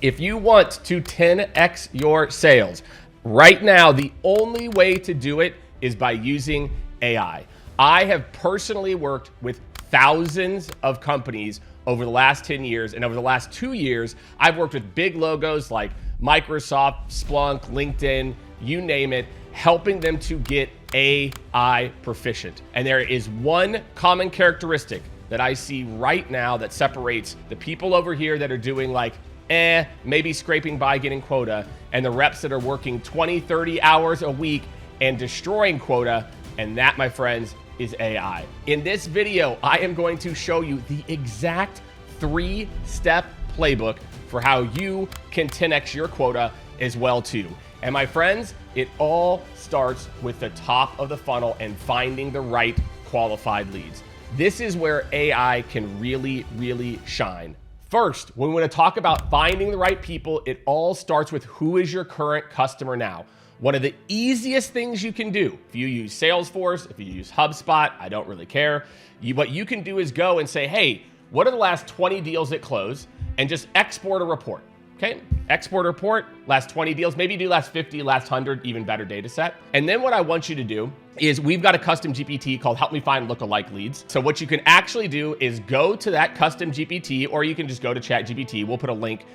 If you want to 10x your sales right now, the only way to do it is by using AI. I have personally worked with thousands of companies over the last 10 years, and over the last 2 years, I've worked with big logos like Microsoft, Splunk, LinkedIn, you name it, helping them to get AI proficient. And there is one common characteristic that I see right now that separates the people over here that are doing like, maybe scraping by getting quota, and the reps that are working 20, 30 hours a week and destroying quota. And that, my friends, is AI. In this video, I am going to show you the exact 3-step playbook for how you can 10x your quota as well too. And my friends, it all starts with the top of the funnel and finding the right qualified leads. This is where AI can really, really shine. First, when we want to talk about finding the right people, it all starts with who is your current customer now. One of the easiest things you can do, if you use Salesforce, if you use HubSpot, I don't really care. What you can do is go and say, hey, what are the last 20 deals that close? And just export a report, okay? Export a report, last 20 deals, maybe do last 50, last 100, even better data set. And then what I want you to do is we've got a custom GPT called Help Me Find Lookalike Leads. So what you can actually do is go to that custom GPT, or you can just go to ChatGPT. We'll put a link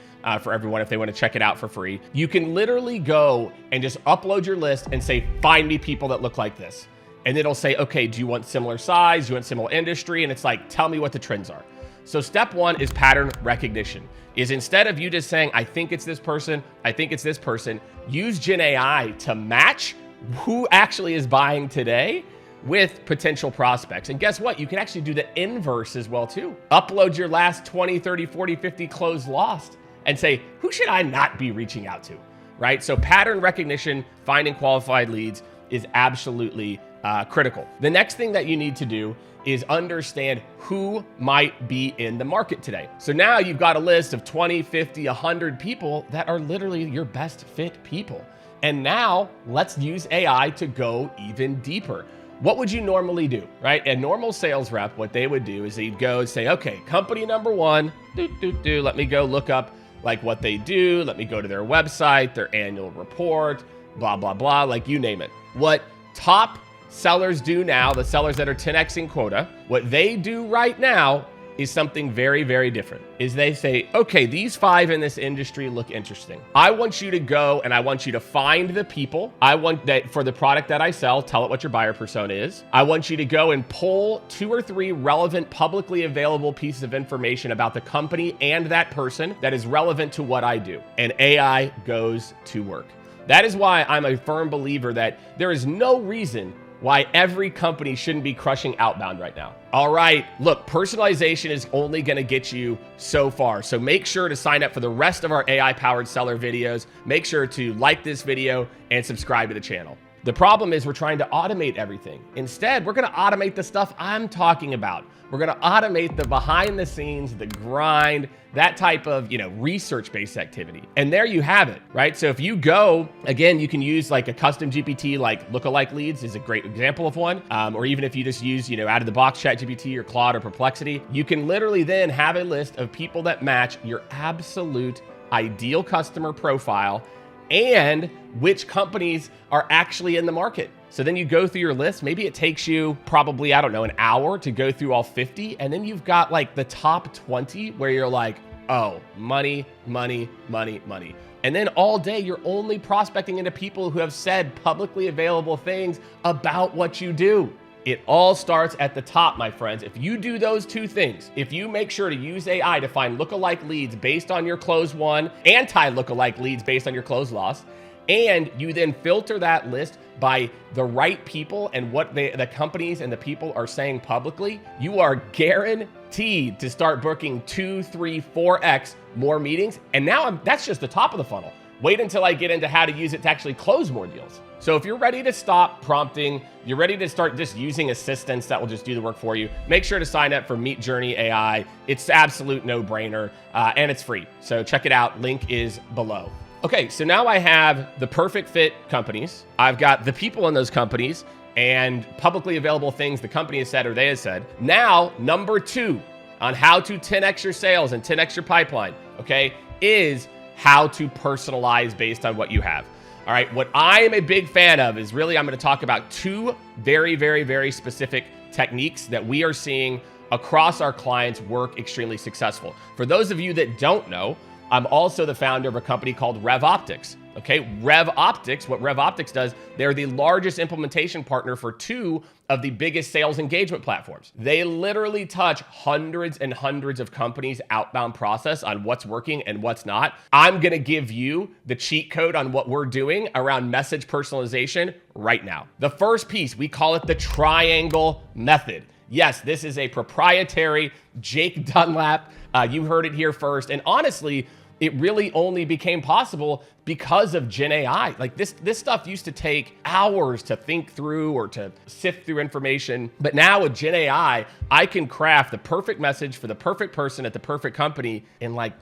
for everyone if they want to check it out for free. You can literally go and just upload your list and say, find me people that look like this. And it'll say, okay, do you want similar size? Do you want similar industry? And it's like, tell me what the trends are. So step one is pattern recognition. Is instead of you just saying, I think it's this person, I think it's this person, use Gen AI to match who actually is buying today with potential prospects. And guess what? You can actually do the inverse as well too. Upload your last 20, 30, 40, 50 closed lost and say, who should I not be reaching out to, right? So pattern recognition, finding qualified leads is absolutely critical. The next thing that you need to do is understand who might be in the market today. So now you've got a list of 20, 50, 100 people that are literally your best fit people. And now let's use AI to go even deeper. What would you normally do, right? A normal sales rep, what they would do is they'd go and say, okay, company number one, let me go look up like what they do. Let me go to their website, their annual report, blah, blah, blah, like you name it. What top sellers do now, the sellers that are 10xing quota, what they do right now is something very, very different. Is they say, okay, these 5 in this industry look interesting. I want you to go and I want you to find the people. I want that for the product that I sell, tell it what your buyer persona is. I want you to go and pull 2 or 3 relevant publicly available pieces of information about the company and that person that is relevant to what I do. And AI goes to work. That is why I'm a firm believer that there is no reason why every company shouldn't be crushing outbound right now. All right, look, personalization is only gonna get you so far. So make sure to sign up for the rest of our AI-powered seller videos. Make sure to like this video and subscribe to the channel. The problem is we're trying to automate everything. Instead, we're gonna automate the stuff I'm talking about. We're gonna automate the behind the scenes, the grind, that type of, research-based activity. And there you have it, right? So if you go, again, you can use like a custom GPT, like lookalike leads is a great example of one. Or even if you just use, out of the box ChatGPT or Claude or Perplexity, you can literally then have a list of people that match your absolute ideal customer profile and which companies are actually in the market. So then you go through your list. Maybe it takes you probably, I don't know, an hour to go through all 50. And then you've got like the top 20 where you're like, oh, money, money, money, money. And then all day you're only prospecting into people who have said publicly available things about what you do. It all starts at the top, my friends. If you do those 2 things, if you make sure to use AI to find lookalike leads based on your close won, anti-lookalike leads based on your close loss, and you then filter that list by the right people and what the companies and the people are saying publicly, you are guaranteed to start booking 2, 3, 4x more meetings. And now that's just the top of the funnel. Wait until I get into how to use it to actually close more deals. So if you're ready to stop prompting, you're ready to start just using assistants that will just do the work for you, make sure to sign up for Meet Journey AI. It's absolute no-brainer, and it's free. So check it out. Link is below. Okay, so now I have the perfect fit companies. I've got the people in those companies and publicly available things the company has said or they have said. Now, number 2 on how to 10x your sales and 10x your pipeline, okay, is how to personalize based on what you have. All right, what I am a big fan of is really I'm going to talk about two very, very, very specific techniques that we are seeing across our clients work extremely successful. For those of you that don't know, I'm also the founder of a company called RevOptics. Okay, RevOptics, what RevOptics does, they're the largest implementation partner for two of the biggest sales engagement platforms. They literally touch hundreds and hundreds of companies' outbound process on what's working and what's not. I'm gonna give you the cheat code on what we're doing around message personalization right now. The first piece, we call it the triangle method. Yes, this is a proprietary Jake Dunlap. You heard it here first. And honestly, it really only became possible because of Gen AI. Like this stuff used to take hours to think through or to sift through information. But now with Gen AI, I can craft the perfect message for the perfect person at the perfect company in like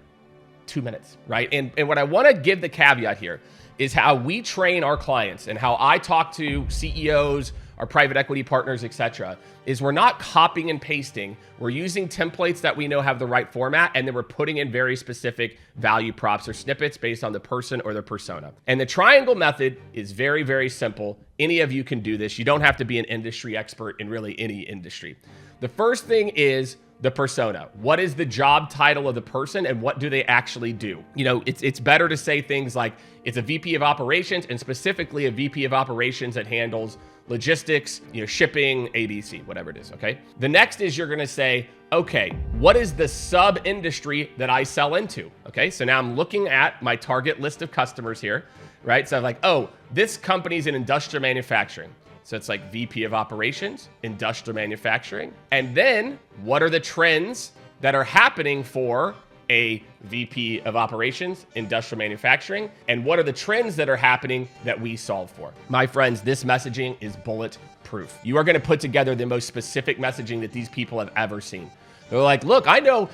2 minutes, right? And what I wanna give the caveat here is how we train our clients and how I talk to CEOs, our private equity partners, et cetera, is we're not copying and pasting. We're using templates that we know have the right format, and then we're putting in very specific value props or snippets based on the person or the persona. And the triangle method is very, very simple. Any of you can do this. You don't have to be an industry expert in really any industry. The first thing is the persona. What is the job title of the person and what do they actually do? You know, it's better to say things like it's a VP of operations, and specifically a VP of operations that handles logistics, shipping, ABC, whatever it is, okay? The next is you're gonna say, okay, what is the sub industry that I sell into? Okay, so now I'm looking at my target list of customers here, right? So I'm like, oh, this company's in industrial manufacturing. So it's like VP of operations, industrial manufacturing. And then what are the trends that are happening for a VP of operations, industrial manufacturing? And what are the trends that are happening that we solve for? My friends, this messaging is bulletproof. You are gonna put together the most specific messaging that these people have ever seen. They're like, look, I know,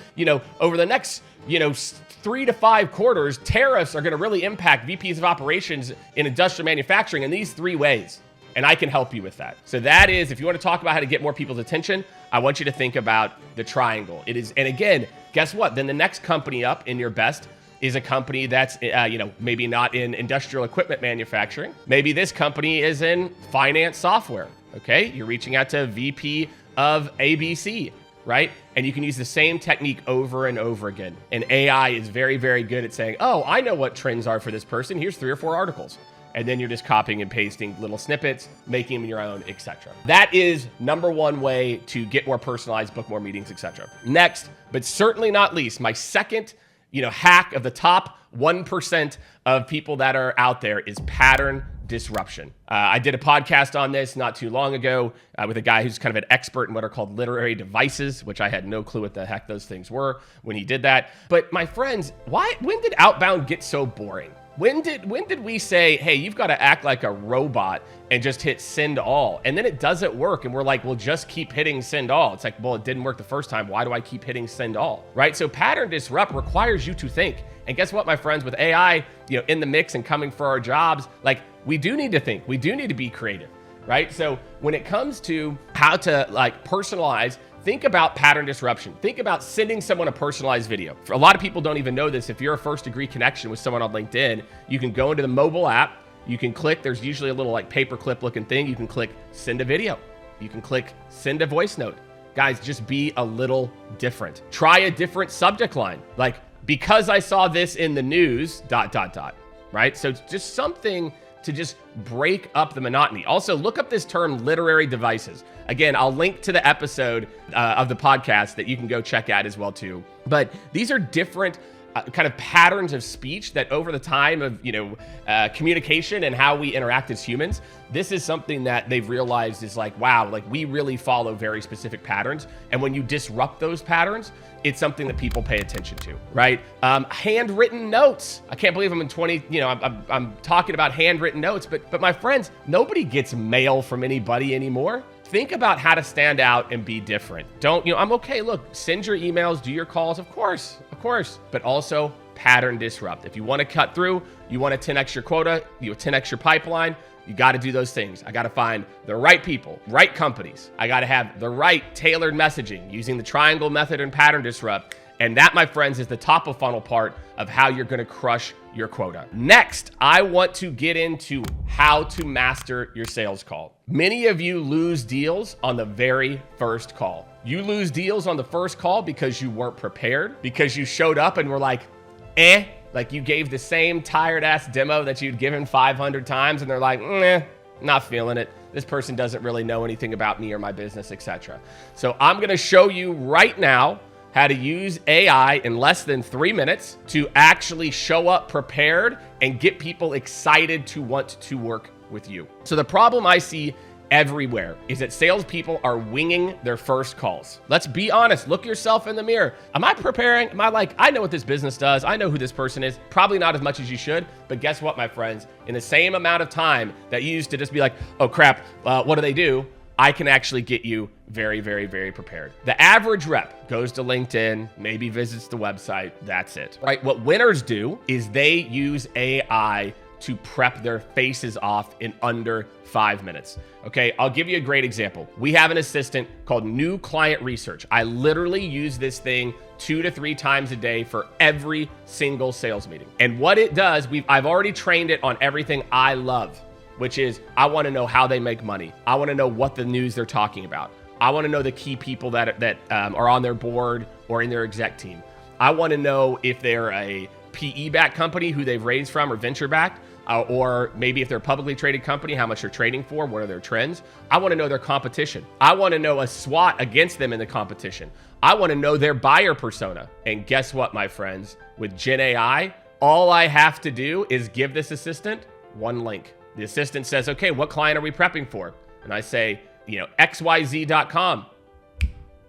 over the next, 3 to 5 quarters, tariffs are gonna really impact VPs of operations in industrial manufacturing in these 3 ways. And I can help you with that. So that is, if you want to talk about how to get more people's attention, I want you to think about the triangle. It is, and again, guess what? Then the next company up in your best is a company that's, maybe not in industrial equipment manufacturing. Maybe this company is in finance software, okay? You're reaching out to VP of ABC, right? And you can use the same technique over and over again. And AI is very, very good at saying, oh, I know what trends are for this person. Here's 3 or 4 articles. And then you're just copying and pasting little snippets, making them your own, etc. That is number one way to get more personalized, book more meetings, etc. Next, but certainly not least, my second, hack of the top 1% of people that are out there is pattern disruption. I did a podcast on this not too long ago with a guy who's kind of an expert in what are called literary devices, which I had no clue what the heck those things were when he did that. But my friends, when did outbound get so boring? When did we say, hey, you've got to act like a robot and just hit send all? And then it doesn't work. And we're like, well, just keep hitting send all. It's like, well, it didn't work the first time. Why do I keep hitting send all? Right? So pattern disrupt requires you to think. And guess what, my friends, with AI, in the mix and coming for our jobs, like we do need to think. We do need to be creative, right? So when it comes to how to personalize, think about pattern disruption. Think about sending someone a personalized video. A lot of people don't even know this. If you're a first degree connection with someone on LinkedIn, you can go into the mobile app, you can click, there's usually a little paperclip looking thing. You can click send a video. You can click send a voice note. Guys, just be a little different. Try a different subject line. Like, because I saw this in the news, ... right? So just something to just break up the monotony. Also, look up this term, literary devices. Again, I'll link to the episode of the podcast that you can go check out as well too. But these are different kind of patterns of speech that over the time of, communication and how we interact as humans, this is something that they've realized is like, wow, like we really follow very specific patterns. And when you disrupt those patterns, it's something that people pay attention to, right? Handwritten notes. I can't believe I'm in I'm talking about handwritten notes, but my friends, nobody gets mail from anybody anymore. Think about how to stand out and be different. I'm okay. Look, send your emails, do your calls, of course, but also pattern disrupt. If you want to cut through, you want to 10x your quota, 10x your pipeline, you got to do those things. I got to find the right people, right companies. I got to have the right tailored messaging using the triangle method and pattern disrupt. And that, my friends, is the top of funnel part of how you're going to crush your quota. Next, I want to get into how to master your sales call. Many of you lose deals on the very first call. You lose deals on the first call because you weren't prepared, because you showed up and were like, like you gave the same tired ass demo that you'd given 500 times and they're like, not feeling it. This person doesn't really know anything about me or my business, etc. So I'm going to show you right now how to use AI in less than 3 minutes to actually show up prepared and get people excited to want to work with you. So the problem I see everywhere is that salespeople are winging their first calls. Let's be honest. Look yourself in the mirror. Am I preparing? Am I like, I know what this business does. I know who this person is. Probably not as much as you should. But guess what, my friends? In the same amount of time that you used to just be like, oh crap, what do they do? I can actually get you very, very, very prepared. The average rep goes to LinkedIn, maybe visits the website. That's it, right? What winners do is they use AI to prep their faces off in under 5 minutes. Okay, I'll give you a great example. We have an assistant called New Client Research. I literally use this thing 2 to 3 times a day for every single sales meeting. And what it does, I've already trained it on everything I love, which is I want to know how they make money. I want to know what the news they're talking about. I want to know the key people that are on their board or in their exec team. I want to know if they're a PE-backed company, who they've raised from, or venture-backed, or maybe if they're a publicly traded company, how much they're trading for, what are their trends. I want to know their competition. I want to know a SWOT against them in the competition. I want to know their buyer persona. And guess what, my friends? With Gen AI, all I have to do is give this assistant one link. The assistant says, okay, what client are we prepping for? And I say, xyz.com.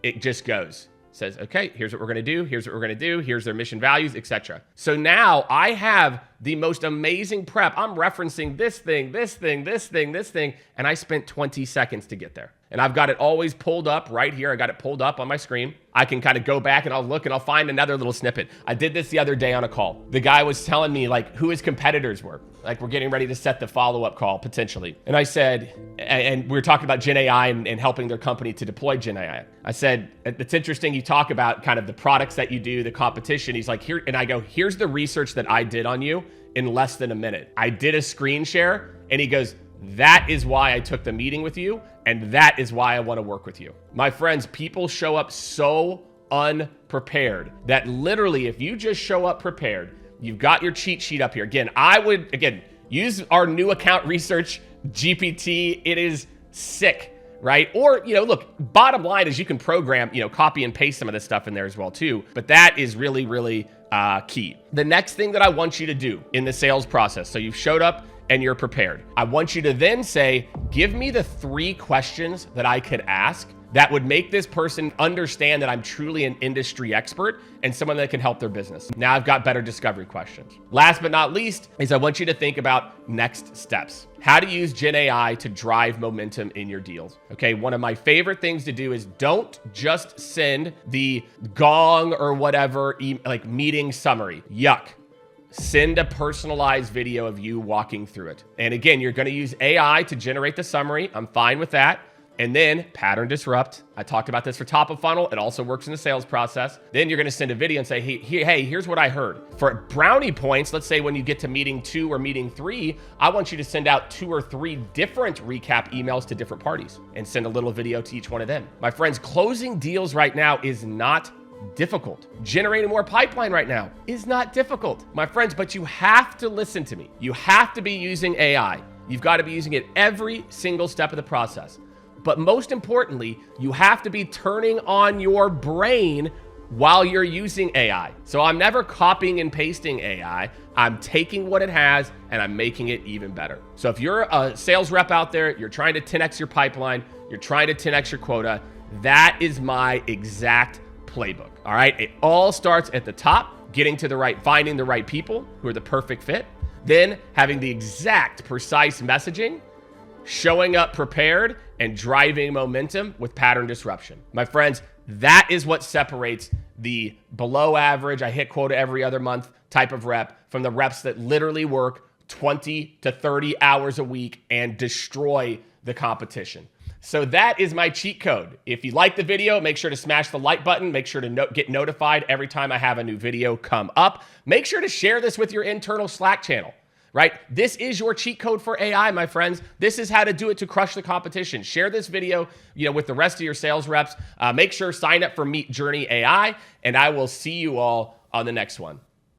It just goes. Says, okay, here's what we're going to do. Here's what we're going to do. Here's their mission values, etc. So now I have the most amazing prep. I'm referencing this thing, this thing, this thing, this thing, and I spent 20 seconds to get there. And I've got it always pulled up right here. I got it pulled up on my screen. I can kind of go back and I'll look and I'll find another little snippet. I did this the other day on a call. The guy was telling me like who his competitors were. Like we're getting ready to set the follow-up call potentially. And I said, and we were talking about Gen AI and helping their company to deploy Gen AI. I said, it's interesting you talk about kind of the products that you do, the competition. He's like, here, and I go, here's the research that I did on you in less than a minute. I did a screen share and he goes, that is why I took the meeting with you. And that is why I want to work with you. My friends, people show up so unprepared that literally if you just show up prepared, you've got your cheat sheet up here. Again, I would, use our new account research GPT. It is sick, right? Or, look, bottom line is you can program, copy and paste some of this stuff in there as well too. But that is really, really key. The next thing that I want you to do in the sales process, so you've showed up and you're prepared. I want you to then say, give me the 3 questions that I could ask that would make this person understand that I'm truly an industry expert and someone that can help their business. Now I've got better discovery questions. Last but not least is I want you to think about next steps. How to use Gen AI to drive momentum in your deals. Okay, one of my favorite things to do is don't just send the gong or whatever, like meeting summary. Yuck. Send a personalized video of you walking through it. And again, you're going to use AI to generate the summary. I'm fine with that. And then pattern disrupt. I talked about this for top of funnel. It also works in the sales process. Then you're going to send a video and say, hey, here's what I heard. For brownie points, let's say when you get to meeting 2 or meeting 3, I want you to send out 2 or 3 different recap emails to different parties and send a little video to each one of them. My friends, closing deals right now is not difficult. Generating more pipeline right now is not difficult, my friends, but you have to listen to me. You have to be using AI. You've got to be using it every single step of the process. But most importantly, you have to be turning on your brain while you're using AI. So I'm never copying and pasting AI. I'm taking what it has and I'm making it even better. So if you're a sales rep out there, you're trying to 10x your pipeline, you're trying to 10x your quota, that is my exact playbook. All right. It all starts at the top, finding the right people who are the perfect fit, then having the exact precise messaging, showing up prepared, and driving momentum with pattern disruption. My friends, that is what separates the below average, I hit quota every other month type of rep from the reps that literally work 20 to 30 hours a week and destroy the competition. So that is my cheat code. If you like the video, make sure to smash the like button. Make sure to get notified every time I have a new video come up. Make sure to share this with your internal Slack channel, right? This is your cheat code for AI, my friends. This is how to do it to crush the competition. Share this video, with the rest of your sales reps. Make sure sign up for Meet Journey AI, and I will see you all on the next one.